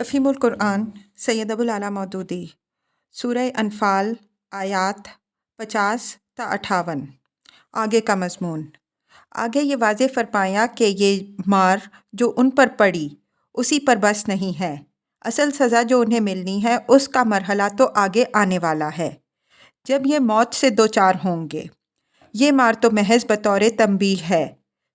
تفہیم القرآن سید ابوالعلا مودودی سورہ انفال آیات 50 تا 58۔ آگے کا مضمون۔ آگے یہ واضح فرمایا کہ یہ مار جو ان پر پڑی اسی پر بس نہیں ہے، اصل سزا جو انہیں ملنی ہے اس کا مرحلہ تو آگے آنے والا ہے، جب یہ موت سے دوچار ہوں گے۔ یہ مار تو محض بطور تنبیہ ہے۔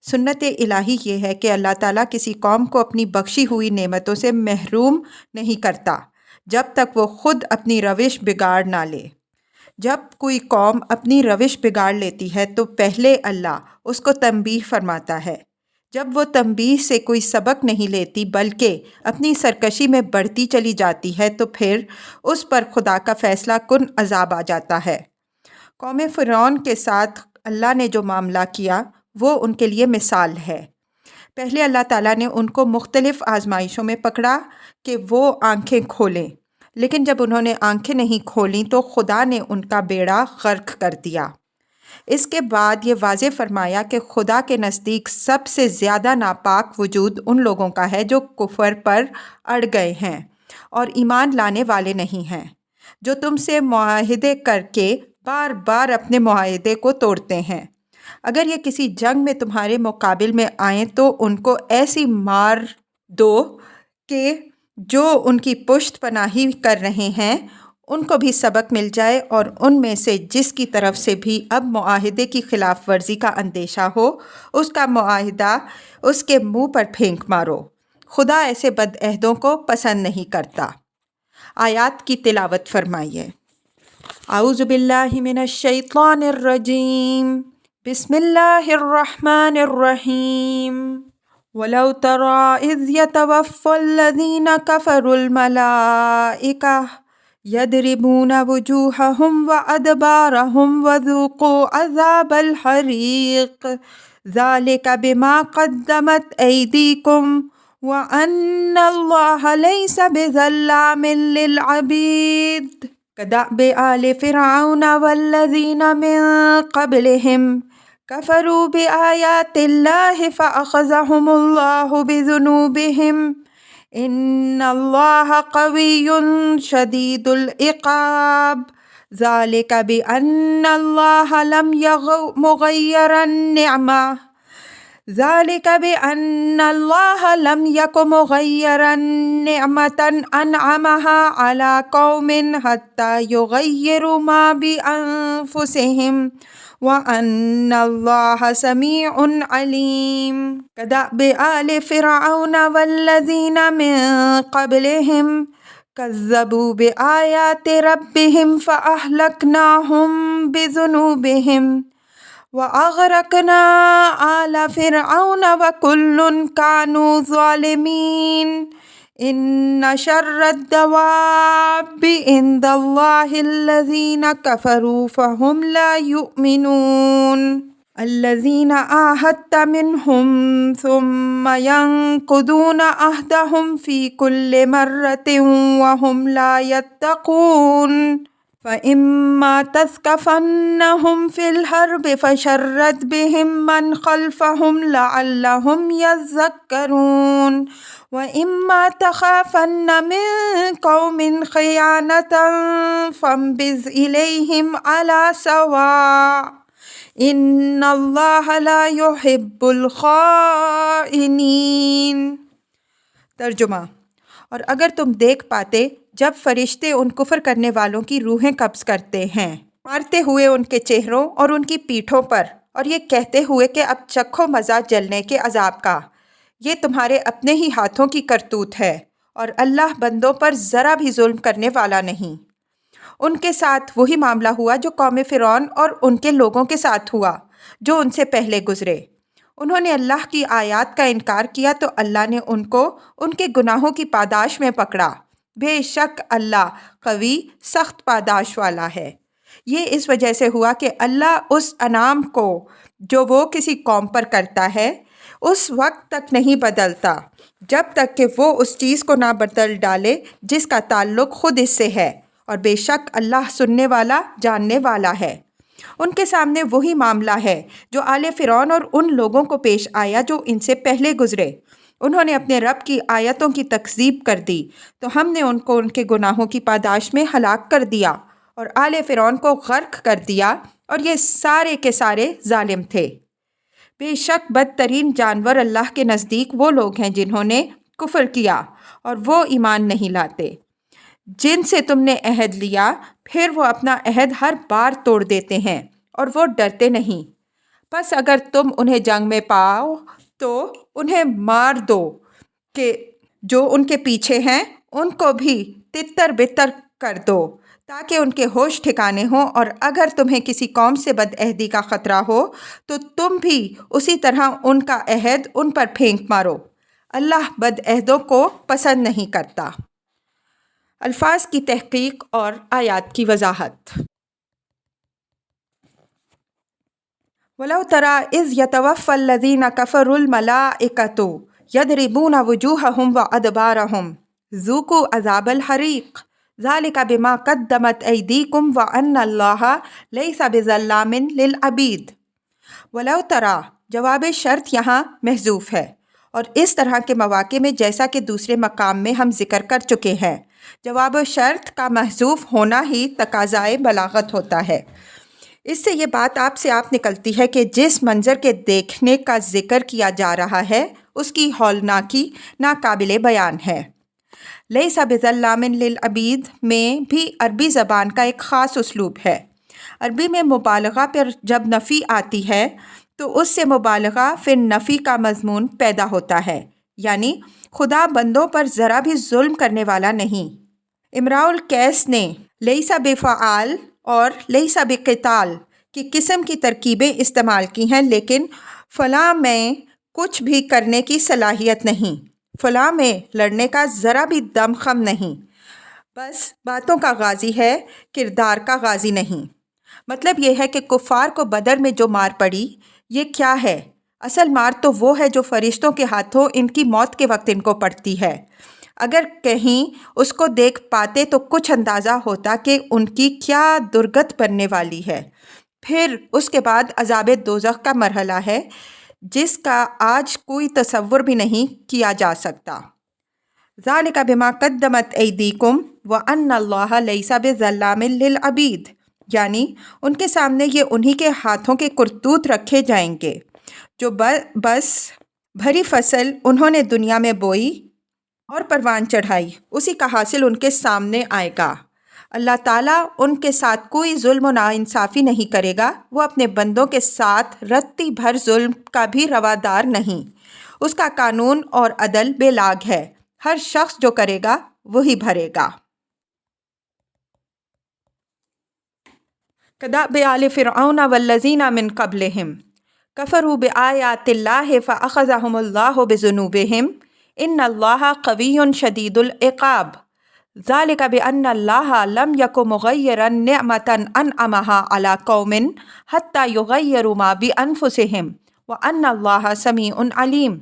سنت الہی یہ ہے کہ اللہ تعالیٰ کسی قوم کو اپنی بخشی ہوئی نعمتوں سے محروم نہیں کرتا جب تک وہ خود اپنی روش بگاڑ نہ لے۔ جب کوئی قوم اپنی روش بگاڑ لیتی ہے تو پہلے اللہ اس کو تنبیہ فرماتا ہے۔ جب وہ تنبیہ سے کوئی سبق نہیں لیتی بلکہ اپنی سرکشی میں بڑھتی چلی جاتی ہے تو پھر اس پر خدا کا فیصلہ کن عذاب آ جاتا ہے۔ قوم فرعون کے ساتھ اللہ نے جو معاملہ کیا وہ ان کے لیے مثال ہے۔ پہلے اللہ تعالیٰ نے ان کو مختلف آزمائشوں میں پکڑا کہ وہ آنکھیں کھولیں، لیکن جب انہوں نے آنکھیں نہیں کھولیں تو خدا نے ان کا بیڑا غرق کر دیا۔ اس کے بعد یہ واضح فرمایا کہ خدا کے نزدیک سب سے زیادہ ناپاک وجود ان لوگوں کا ہے جو کفر پر اڑ گئے ہیں اور ایمان لانے والے نہیں ہیں، جو تم سے معاہدے کر کے بار بار اپنے معاہدے کو توڑتے ہیں۔ اگر یہ کسی جنگ میں تمہارے مقابل میں آئیں تو ان کو ایسی مار دو کہ جو ان کی پشت پناہی کر رہے ہیں ان کو بھی سبق مل جائے، اور ان میں سے جس کی طرف سے بھی اب معاہدے کی خلاف ورزی کا اندیشہ ہو اس کا معاہدہ اس کے منہ پر پھینک مارو۔ خدا ایسے بدعہدوں کو پسند نہیں کرتا۔ آیات کی تلاوت فرمائیے۔ اعوذ باللہ من الشیطان الرجیم، بسم اللہ الرحمن الرحیم۔ وَلَوْ تَرَىٰ إِذْ يَتَوَفَّى الَّذِينَ كَفَرُوا الْمَلَائِكَةُ يَضْرِبُونَ وُجُوهَهُمْ وَأَدْبَارَهُمْ وَذُوقُوا عَذَابَ الْحَرِيقِ ذَلِكَ بِمَا قَدَّمَتْ أَيْدِيكُمْ وَأَنَّ اللَّهَ لَيْسَ بِظَلَّامٍ لِّلْعَبِيدِ كَدَأْبِ آلِ فِرْعَوْنَ وَالَّذِينَ مِن قَبْلِهِمْ كَفَرُوا بِآيَاتِ اللَّهِ فَأَخَذَهُمُ اللَّهُ بِذُنُوبِهِمْ إِنَّ اللَّهَ قَوِيٌّ شَدِيدُ الْعِقَابِ ذَلِكَ بِأَنَّ اللَّهَ لَمْ يَكُن مُغَيِّرًا نِّعْمَةً أَنْعَمَهَا عَلَىٰ قَوْمٍ حَتَّىٰ يُغَيِّرُوا مَا بِأَنفُسِهِمْ وَأَنَّ اللَّهَ سَمِيعٌ عَلِيمٌ كَدَأْبِ آلِ فِرْعَوْنَ وَالَّذِينَ مِن قَبْلِهِمْ كَذَّبُوا بِآيَاتِ رَبِّهِمْ فَأَهْلَكْنَاهُم بِذُنُوبِهِمْ وَأَغْرَقْنَا آلَ فِرْعَوْنَ وَكُلٌّ كَانُوا ظَالِمِينَ إِنَّ شَرَّ الدَّوَابِّ عِندَ اللَّهِ الَّذِينَ كَفَرُوا فَهُمْ لَا يُؤْمِنُونَ الَّذِينَ عَاهَدتَّ مِنْهُمْ ثُمَّ يَنقُضُونَ عَهْدَهُمْ فِي كُلِّ مَرَّةٍ وَهُمْ لَا يَتَّقُونَ فَإِمَّا تَثْقَفَنَّهُمْ فِي الْحَرْبِ فَشَرِّدْ بِهِم مَّنْ خَلْفَهُمْ لَعَلَّهُمْ يَذَّكَّرُونَ وَإِمَّا تَخَافَنَّ مِن قَوْمٍ خِيَانَةً فَانبِذْ إِلَيْهِمْ عَلَىٰ سَوَاءٍ إِنَّ اللَّهَ لَا يُحِبُّ الْخَائِنِينَ۔ ترجمہ۔ اور اگر تم دیکھ پاتے جب فرشتے ان کفر کرنے والوں کی روحیں قبض کرتے ہیں، مارتے ہوئے ان کے چہروں اور ان کی پیٹھوں پر، اور یہ کہتے ہوئے کہ اب چکھو مزہ جلنے کے عذاب کا، یہ تمہارے اپنے ہی ہاتھوں کی کرتوت ہے، اور اللہ بندوں پر ذرا بھی ظلم کرنے والا نہیں۔ ان کے ساتھ وہی معاملہ ہوا جو قوم فرعون اور ان کے لوگوں کے ساتھ ہوا جو ان سے پہلے گزرے۔ انہوں نے اللہ کی آیات کا انکار کیا تو اللہ نے ان کو ان کے گناہوں کی پاداش میں پکڑا۔ بے شک اللہ قوی سخت پاداش والا ہے۔ یہ اس وجہ سے ہوا کہ اللہ اس انعام کو جو وہ کسی قوم پر کرتا ہے اس وقت تک نہیں بدلتا جب تک کہ وہ اس چیز کو نہ بدل ڈالے جس کا تعلق خود اس سے ہے، اور بے شک اللہ سننے والا جاننے والا ہے۔ ان کے سامنے وہی معاملہ ہے جو آل فرعون اور ان لوگوں کو پیش آیا جو ان سے پہلے گزرے۔ انہوں نے اپنے رب کی آیتوں کی تکذیب کر دی تو ہم نے ان کو ان کے گناہوں کی پاداش میں ہلاک کر دیا اور آل فرعون کو غرق کر دیا، اور یہ سارے کے سارے ظالم تھے۔ بے شک بدترین جانور اللہ کے نزدیک وہ لوگ ہیں جنہوں نے کفر کیا اور وہ ایمان نہیں لاتے۔ جن سے تم نے عہد لیا پھر وہ اپنا عہد ہر بار توڑ دیتے ہیں اور وہ ڈرتے نہیں۔ پس اگر تم انہیں جنگ میں پاؤ تو انہیں مار دو کہ جو ان کے پیچھے ہیں ان کو بھی تتر بتر کر دو تاکہ ان کے ہوش ٹھکانے ہوں، اور اگر تمہیں کسی قوم سے بد عہدی کا خطرہ ہو تو تم بھی اسی طرح ان کا عہد ان پر پھینک مارو۔ اللہ بد عہدوں کو پسند نہیں کرتا۔ الفاظ کی تحقیق اور آیات کی وضاحت۔ وَلَوْ تَرَىٰ إِذْ يَتَوَفَّى الَّذِينَ كَفَرُوا الْمَلَائِكَةُ يَضْرِبُونَ وُجُوهَهُمْ وَأَدْبَارَهُمْ ذُوقُوا عَذَابَ الْحَرِيقِ ذَلِكَ بِمَا قَدَّمَتْ أَيْدِيكُمْ وَأَنَّ اللَّهَ لَيْسَ بِظَلَّامٍ لِّلْعَبِيدِ۔ وَلَوْ تَرَىٰ جواب شرط یہاں محذوف ہے، اور اس طرح کے مواقع میں جیسا کہ دوسرے مقام میں ہم ذکر کر چکے ہیں، جواب شرط کا محذوف ہونا ہی تقاضائے بلاغت ہوتا ہے۔ اس سے یہ بات آپ نکلتی ہے کہ جس منظر کے دیکھنے کا ذکر کیا جا رہا ہے اس کی ہولناکی ناقابل بیان ہے۔ لیس بظلام للعبید میں بھی عربی زبان کا ایک خاص اسلوب ہے۔ عربی میں مبالغہ پر جب نفی آتی ہے تو اس سے مبالغہ فی نفی کا مضمون پیدا ہوتا ہے، یعنی خدا بندوں پر ذرا بھی ظلم کرنے والا نہیں۔ امراء القیس نے لیسا بفعال اور لیسا بقتال کی قسم کی ترکیبیں استعمال کی ہیں، لیکن فلاں میں کچھ بھی کرنے کی صلاحیت نہیں، فلاں میں لڑنے کا ذرا بھی دم خم نہیں، بس باتوں کا غازی ہے، کردار کا غازی نہیں۔ مطلب یہ ہے کہ کفار کو بدر میں جو مار پڑی یہ کیا ہے؟ اصل مار تو وہ ہے جو فرشتوں کے ہاتھوں ان کی موت کے وقت ان کو پڑتی ہے۔ اگر کہیں اس کو دیکھ پاتے تو کچھ اندازہ ہوتا کہ ان کی کیا درگت بننے والی ہے۔ پھر اس کے بعد عذاب دوزخ کا مرحلہ ہے جس کا آج کوئی تصور بھی نہیں کیا جا سکتا۔ ذالک بما قدمت ایدیکم وان اللہ لیس بظلام للعبید، یعنی ان کے سامنے یہ انہی کے ہاتھوں کے کرتوت رکھے جائیں گے جو بس بھری فصل انہوں نے دنیا میں بوئی اور پروان چڑھائی اسی کا حاصل ان کے سامنے آئے گا۔ اللہ تعالیٰ ان کے ساتھ کوئی ظلم و ناانصافی نہیں کرے گا، وہ اپنے بندوں کے ساتھ رتی بھر ظلم کا بھی روادار نہیں۔ اس کا قانون اور عدل بے لاگ ہے، ہر شخص جو کرے گا وہی بھرے گا۔ کدأب آل فرعون والذین من قبلہم کفروا بآیات اللہ فأخذہم اللہ بذنوبہم ان اللہ قوی شدید العقاب ذالک بأن اللہ لم یک مغیرا نعمتا انعمها علی قوم حتی یغیروا ما بانفسہم وان اللہ سمیع علیم۔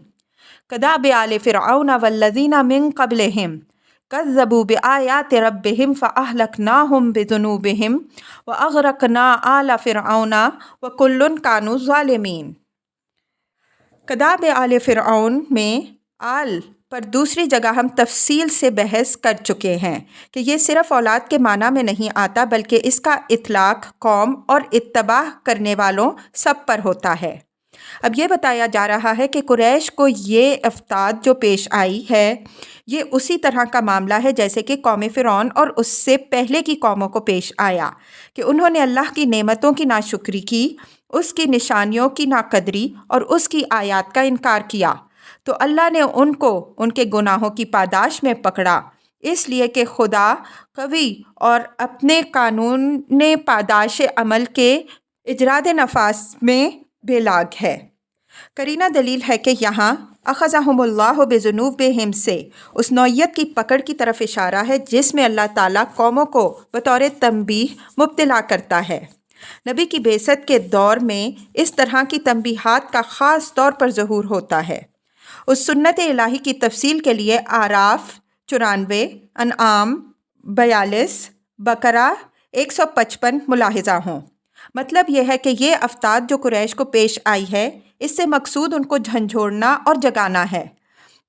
کدأب آل فرعون والذین من قبلہم کذبوا بآیات ربہم فأہلکناہم بذنوبہم واغرقنا آل فرعون وکل کانوا ظالمین۔ کدأب آل فرعون میں آل پر دوسری جگہ ہم تفصیل سے بحث کر چکے ہیں کہ یہ صرف اولاد کے معنی میں نہیں آتا بلکہ اس کا اطلاق قوم اور اتباع کرنے والوں سب پر ہوتا ہے۔ اب یہ بتایا جا رہا ہے کہ قریش کو یہ افتاد جو پیش آئی ہے یہ اسی طرح کا معاملہ ہے جیسے کہ قوم فرعون اور اس سے پہلے کی قوموں کو پیش آیا کہ انہوں نے اللہ کی نعمتوں کی ناشکری کی، اس کی نشانیوں کی ناقدری اور اس کی آیات کا انکار کیا، تو اللہ نے ان کو ان کے گناہوں کی پاداش میں پکڑا، اس لیے کہ خدا قوی اور اپنے قانون پاداش عمل کے اجراد نفاذ میں بے لاگ ہے۔ قرینہ دلیل ہے کہ یہاں اخذہم اللہ بذنوبہم سے اس نوعیت کی پکڑ کی طرف اشارہ ہے جس میں اللہ تعالیٰ قوموں کو بطور تنبیہ مبتلا کرتا ہے۔ نبی کی بعثت کے دور میں اس طرح کی تنبیہات کا خاص طور پر ظہور ہوتا ہے۔ اس سنت الہی کی تفصیل کے لیے اعراف 94، انعام 42، بقرہ 155 ملاحظہ ہوں۔ مطلب یہ ہے کہ یہ افتاد جو قریش کو پیش آئی ہے اس سے مقصود ان کو جھنجھوڑنا اور جگانا ہے۔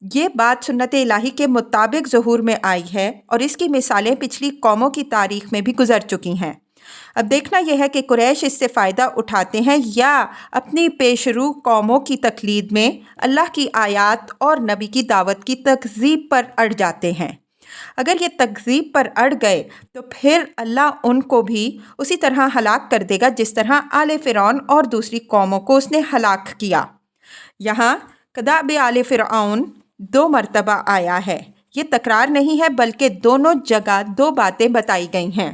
یہ بات سنت الہی کے مطابق ظہور میں آئی ہے اور اس کی مثالیں پچھلی قوموں کی تاریخ میں بھی گزر چکی ہیں۔ اب دیکھنا یہ ہے کہ قریش اس سے فائدہ اٹھاتے ہیں یا اپنی پیشرو قوموں کی تقلید میں اللہ کی آیات اور نبی کی دعوت کی تکذیب پر اڑ جاتے ہیں۔ اگر یہ تکذیب پر اڑ گئے تو پھر اللہ ان کو بھی اسی طرح ہلاک کر دے گا جس طرح آل فرعون اور دوسری قوموں کو اس نے ہلاک کیا۔ یہاں کداب آل فرعون 2 مرتبہ آیا ہے۔ یہ تکرار نہیں ہے بلکہ دونوں جگہ 2 باتیں بتائی گئی ہیں۔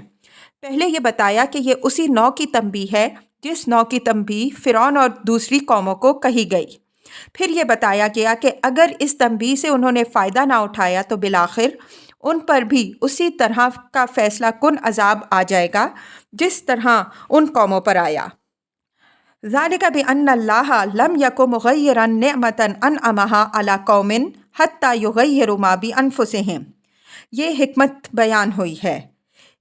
پہلے یہ بتایا کہ یہ اسی نوع کی تنبیہ ہے جس نوع کی تنبیہ فرعون اور دوسری قوموں کو کہی گئی۔ پھر یہ بتایا گیا کہ اگر اس تنبیہ سے انہوں نے فائدہ نہ اٹھایا تو بالآخر ان پر بھی اسی طرح کا فیصلہ کن عذاب آ جائے گا جس طرح ان قوموں پر آیا۔ ذالک بأن اللہ لم یک مغیرا نعمتا انعمہا علی قوم حتی یغیروا ما بانفسہم۔ یہ حکمت بیان ہوئی ہے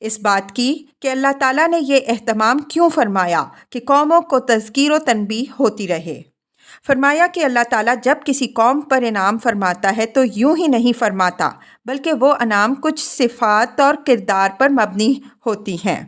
اس بات کی کہ اللہ تعالیٰ نے یہ اہتمام کیوں فرمایا کہ قوموں کو تذکیر و تنبیہ ہوتی رہے۔ فرمایا کہ اللہ تعالیٰ جب کسی قوم پر انعام فرماتا ہے تو یوں ہی نہیں فرماتا بلکہ وہ انعام کچھ صفات اور کردار پر مبنی ہوتی ہیں۔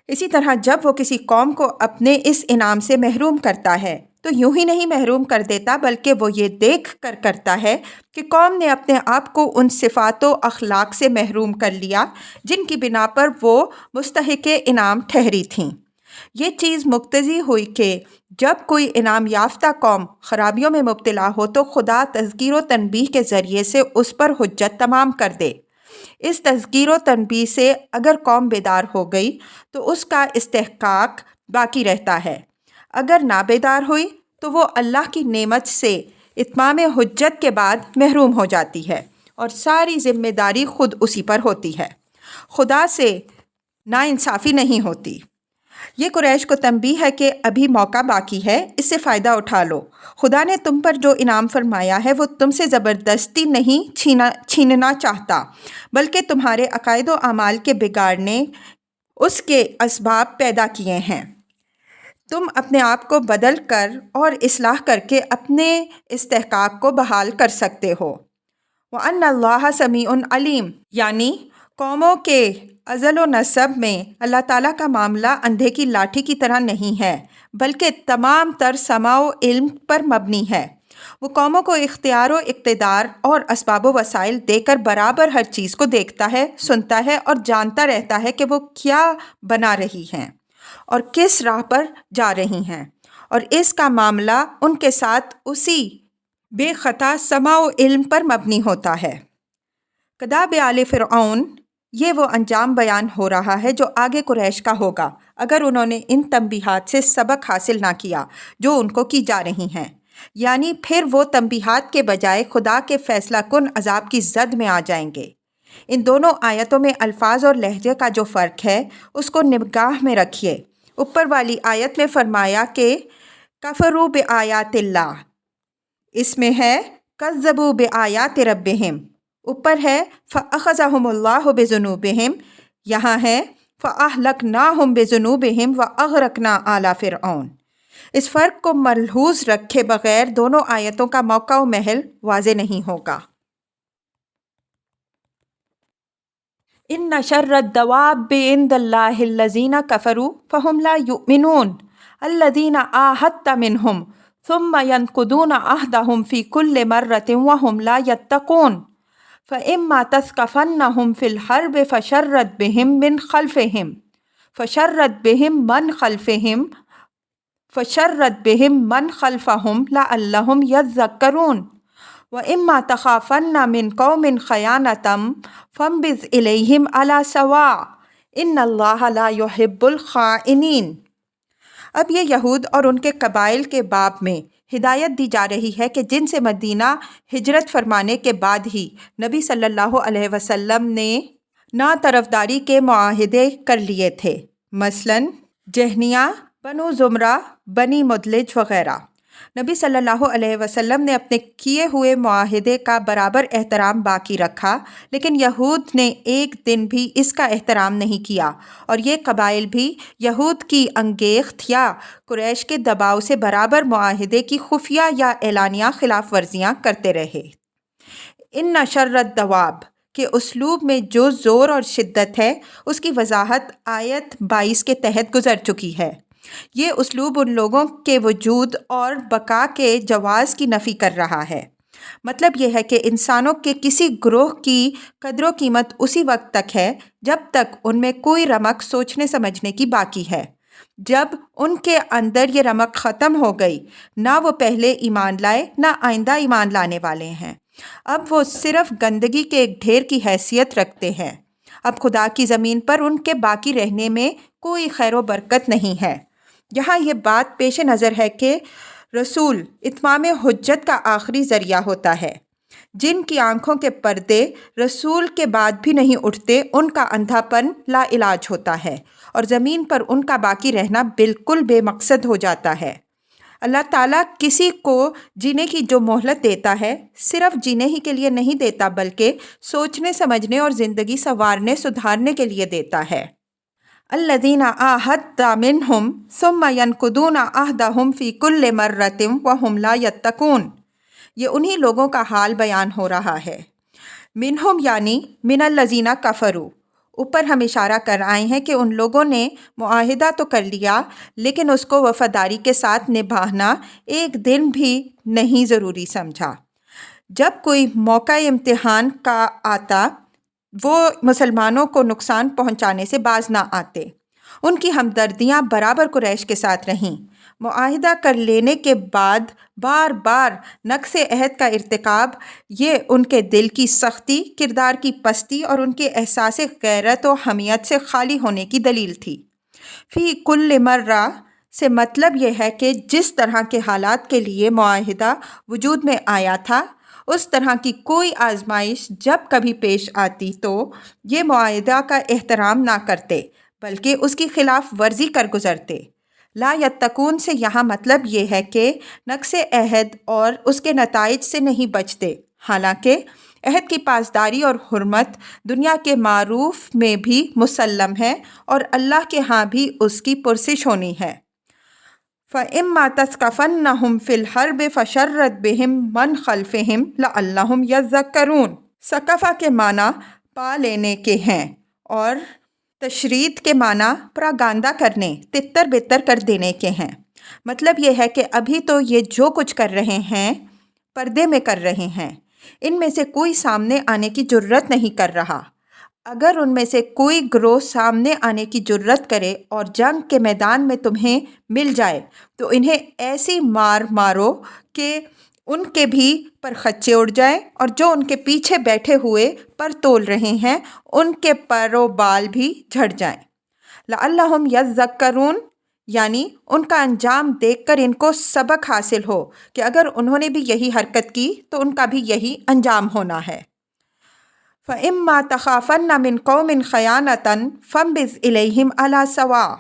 اسی طرح جب وہ کسی قوم کو اپنے اس انعام سے محروم کرتا ہے تو یوں ہی نہیں محروم کر دیتا بلکہ وہ یہ دیکھ کر کرتا ہے کہ قوم نے اپنے آپ کو ان صفات و اخلاق سے محروم کر لیا جن کی بنا پر وہ مستحق انعام ٹھہری تھیں۔ یہ چیز مقتضی ہوئی کہ جب کوئی انعام یافتہ قوم خرابیوں میں مبتلا ہو تو خدا تذکیر و تنبیہ کے ذریعے سے اس پر حجت تمام کر دے۔ اس تذکیر و تنبیہ سے اگر قوم بیدار ہو گئی تو اس کا استحقاق باقی رہتا ہے، اگر نہ بیدار ہوئی تو وہ اللہ کی نعمت سے اتمام حجت کے بعد محروم ہو جاتی ہے اور ساری ذمہ داری خود اسی پر ہوتی ہے، خدا سے ناانصافی نہیں ہوتی۔ یہ قریش کو تنبیہ ہے کہ ابھی موقع باقی ہے، اس سے فائدہ اٹھا لو۔ خدا نے تم پر جو انعام فرمایا ہے وہ تم سے زبردستی نہیں چھیننا چاہتا بلکہ تمہارے عقائد و اعمال کے بگاڑنے اس کے اسباب پیدا کیے ہیں۔ تم اپنے آپ کو بدل کر اور اصلاح کر کے اپنے استحقاق کو بحال کر سکتے ہو۔ وَأَنَّ اللَّهَ سَمِيعٌ عَلِيمٌ، یعنی قوموں کے ازل و نسب میں اللہ تعالیٰ کا معاملہ اندھے کی لاٹھی کی طرح نہیں ہے بلکہ تمام تر سماع و علم پر مبنی ہے۔ وہ قوموں کو اختیار و اقتدار اور اسباب و وسائل دے کر برابر ہر چیز کو دیکھتا ہے، سنتا ہے اور جانتا رہتا ہے کہ وہ کیا بنا رہی ہیں اور کس راہ پر جا رہی ہیں، اور اس کا معاملہ ان کے ساتھ اسی بے خطا سماع و علم پر مبنی ہوتا ہے۔ کداب آل فرعون، یہ وہ انجام بیان ہو رہا ہے جو آگے قریش کا ہوگا اگر انہوں نے ان تنبیہات سے سبق حاصل نہ کیا جو ان کو کی جا رہی ہیں، یعنی پھر وہ تنبیہات کے بجائے خدا کے فیصلہ کن عذاب کی زد میں آ جائیں گے۔ ان دونوں آیتوں میں الفاظ اور لہجے کا جو فرق ہے اس کو نگاہ میں رکھیے۔ اوپر والی آیت میں فرمایا کہ کفروا بآیات اللہ، اس میں ہے کذبوا بآیات ربہم، اوپر ہے فأخذہم اللہ بذنوبہم، یہاں ہے فأہلکناہم بذنوبہم وأغرقنا آل فرعون۔ اس فرق کو ملحوظ رکھے بغیر دونوں آیتوں کا موقع و محل واضح نہیں ہوگا۔ ان شر الدواب عند اللہ الذین کفروا فہم لا یؤمنون الذین عاہدت منہم ثم ینقضون عہدہم فی کل مرۃ وہم لا یتقون فإما تثقفنہم فی الحرب فشرد بہم من خلفہم لعلہم یذکرون وإما تخافن من قوم خیانۃ فانبذ الیہم علی سواء ان اللہ لا یحب الخائنین۔ اب یہ یہود اور ان کے قبائل کے باب میں ہدایت دی جا رہی ہے کہ جن سے مدینہ ہجرت فرمانے کے بعد ہی نبی صلی اللہ علیہ وسلم نے نا طرفداری کے معاہدے کر لیے تھے، مثلاً جہنیہ، بنو زمرہ، بنی مدلج وغیرہ۔ نبی صلی اللہ علیہ وسلم نے اپنے کیے ہوئے معاہدے کا برابر احترام باقی رکھا، لیکن یہود نے ایک دن بھی اس کا احترام نہیں کیا، اور یہ قبائل بھی یہود کی انگیخت یا قریش کے دباؤ سے برابر معاہدے کی خفیہ یا اعلانیہ خلاف ورزیاں کرتے رہے۔ ان شرت دواب کے اسلوب میں جو زور اور شدت ہے اس کی وضاحت آیت 22 کے تحت گزر چکی ہے۔ یہ اسلوب ان لوگوں کے وجود اور بقا کے جواز کی نفی کر رہا ہے۔ مطلب یہ ہے کہ انسانوں کے کسی گروہ کی قدر و قیمت اسی وقت تک ہے جب تک ان میں کوئی رمق سوچنے سمجھنے کی باقی ہے۔ جب ان کے اندر یہ رمق ختم ہو گئی، نہ وہ پہلے ایمان لائے نہ آئندہ ایمان لانے والے ہیں، اب وہ صرف گندگی کے ایک ڈھیر کی حیثیت رکھتے ہیں۔ اب خدا کی زمین پر ان کے باقی رہنے میں کوئی خیر و برکت نہیں ہے۔ یہاں یہ بات پیش نظر ہے کہ رسول اتمام حجت کا آخری ذریعہ ہوتا ہے۔ جن کی آنکھوں کے پردے رسول کے بعد بھی نہیں اٹھتے، ان کا اندھا پن لا علاج ہوتا ہے اور زمین پر ان کا باقی رہنا بالکل بے مقصد ہو جاتا ہے۔ اللہ تعالیٰ کسی کو جینے کی جو مہلت دیتا ہے، صرف جینے ہی کے لیے نہیں دیتا بلکہ سوچنے سمجھنے اور زندگی سنوارنے سدھارنے کے لیے دیتا ہے۔ الذین عاہدت منہم ثم ینقضون عہدہم فی کل مرۃ وہم لا یتقون، یہ انہی لوگوں کا حال بیان ہو رہا ہے۔ منہم یعنی من الذین کفروا، اوپر ہم اشارہ کر آئے ہیں کہ ان لوگوں نے معاہدہ تو کر لیا لیکن اس کو وفاداری کے ساتھ نبھانا ایک دن بھی نہیں ضروری سمجھا۔ جب کوئی موقع امتحان کا آتا، وہ مسلمانوں کو نقصان پہنچانے سے باز نہ آتے۔ ان کی ہمدردیاں برابر قریش کے ساتھ رہیں۔ معاہدہ کر لینے کے بعد بار بار نقض عہد کا ارتکاب، یہ ان کے دل کی سختی، کردار کی پستی اور ان کے احساس غیرت و حمیت سے خالی ہونے کی دلیل تھی۔ فی کل مرہ سے مطلب یہ ہے کہ جس طرح کے حالات کے لیے معاہدہ وجود میں آیا تھا، اس طرح کی کوئی آزمائش جب کبھی پیش آتی تو یہ معاہدہ کا احترام نہ کرتے بلکہ اس کی خلاف ورزی کر گزرتے۔ لا یتقون سے یہاں مطلب یہ ہے کہ نقض عہد اور اس کے نتائج سے نہیں بچتے، حالانکہ عہد کی پاسداری اور حرمت دنیا کے معروف میں بھی مسلم ہے اور اللہ کے ہاں بھی اس کی پرسش ہونی ہے۔ فَإِمَّا تَثْقَفَنَّهُمْ فِي الْحَرْبِ فَشَرِّدْ بِهِمْ مَنْ خَلْفِهِمْ لَعَلَّهُمْ يَذَّكَّرُونَ۔ ثقفہ کے معنی پا لینے کے ہیں اور تشرید کے معنی پراگاندہ کرنے، تتر بتر کر دینے کے ہیں۔ مطلب یہ ہے کہ ابھی تو یہ جو کچھ کر رہے ہیں پردے میں کر رہے ہیں، ان میں سے کوئی سامنے آنے کی جرت نہیں کر رہا۔ اگر ان میں سے کوئی گروہ سامنے آنے کی جرت کرے اور جنگ کے میدان میں تمہیں مل جائے تو انہیں ایسی مار مارو کہ ان کے بھی پر خچے اڑ جائیں اور جو ان کے پیچھے بیٹھے ہوئے پر تول رہے ہیں ان کے پر و بال بھی جھڑ جائیں۔ لعلہم یذکرون یعنی ان کا انجام دیکھ کر ان کو سبق حاصل ہو کہ اگر انہوں نے بھی یہی حرکت کی تو ان کا بھی یہی انجام ہونا ہے۔ فَإِمَّا تَخَافَنَّ مِنْ قَوْمٍ خَيَانَةً فَانبِذْ إِلَيْهِمْ عَلَى سَوَاءٍ،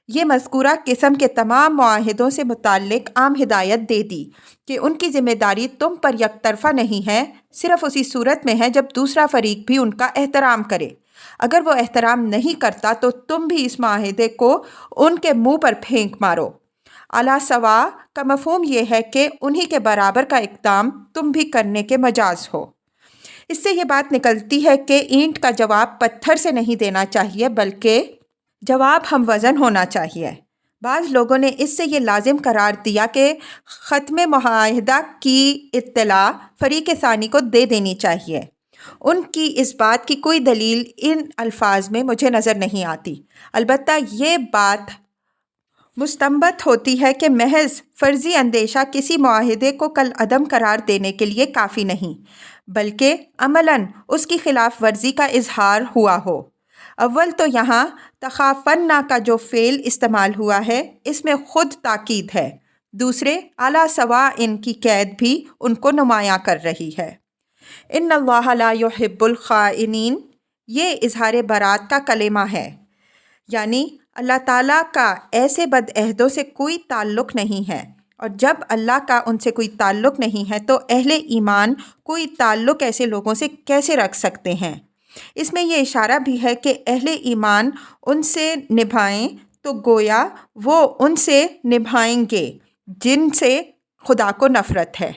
یہ مذکورہ قسم کے تمام معاہدوں سے متعلق عام ہدایت دے دی کہ ان کی ذمہ داری تم پر یک طرفہ نہیں ہے، صرف اسی صورت میں ہے جب دوسرا فریق بھی ان کا احترام کرے۔ اگر وہ احترام نہیں کرتا تو تم بھی اس معاہدے کو ان کے منہ پر پھینک مارو۔ علی سوا کا مفہوم یہ ہے کہ انہی کے برابر کا اقدام تم بھی کرنے کے مجاز ہو۔ اس سے یہ بات نکلتی ہے کہ اینٹ کا جواب پتھر سے نہیں دینا چاہیے بلکہ جواب ہم وزن ہونا چاہیے۔ بعض لوگوں نے اس سے یہ لازم قرار دیا کہ ختم معاہدہ کی اطلاع فریق ثانی کو دے دینی چاہیے۔ ان کی اس بات کی کوئی دلیل ان الفاظ میں مجھے نظر نہیں آتی، البتہ یہ بات مستنبط ہوتی ہے کہ محض فرضی اندیشہ کسی معاہدے کو کالعدم قرار دینے کے لیے کافی نہیں بلکہ عملاً اس کی خلاف ورزی کا اظہار ہوا ہو۔ اول تو یہاں تخافن کا جو فعل استعمال ہوا ہے اس میں خود تاکید ہے، دوسرے اعلیٰ سوا ان کی قید بھی ان کو نمایاں کر رہی ہے۔ ان اللہ لا یحب الخائنین، یہ اظہار برات کا کلمہ ہے، یعنی اللہ تعالیٰ کا ایسے بد عہدوں سے کوئی تعلق نہیں ہے، اور جب اللہ کا ان سے کوئی تعلق نہیں ہے تو اہل ایمان کوئی تعلق ایسے لوگوں سے کیسے رکھ سکتے ہیں؟ اس میں یہ اشارہ بھی ہے کہ اہل ایمان ان سے نبھائیں تو گویا وہ ان سے نبھائیں گے جن سے خدا کو نفرت ہے۔